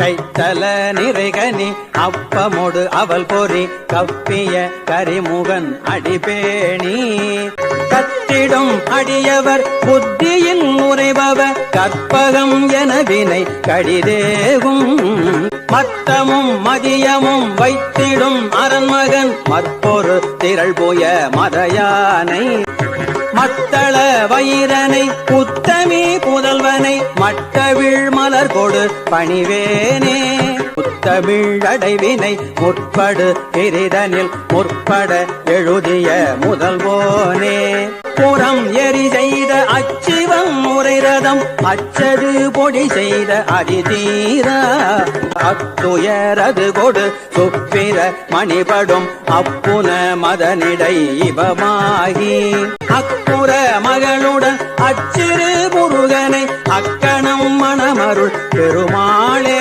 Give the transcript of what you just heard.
கைத்தல நிறைகனி அப்பமொடு அவள் பொறி கப்பிய கரிமுகன் அடிபேணி கத்திடும் அடியவர் புத்தியில் உரைபவர் கற்பகம் என வினை கடிதேவும் மத்தமும் மதியமும் வைத்திடும் அரண்மகன் மற்பொரு திரள் போய மதயானை மத்தள வயிரனை புத்தமி புதல்வனை மட்டவிழ் மலர் கொடு பணிவேனே முத்தமிழ் அடைவினை முற்படு பிரிதனில் முற்பட எழுதிய முதல்வோனே புறம் எரி செய்த அச்சிவம் முறைரதம் அச்சது பொடி செய்த அதிதீரா அத்துயரது கொடு சுப்பிர மணிபடும் அப்புன மதனிடை இவமாகி அக்குற மகளுடன் அச்சிறு முருகனை அக்கணம் மணமருள் பெருமாளே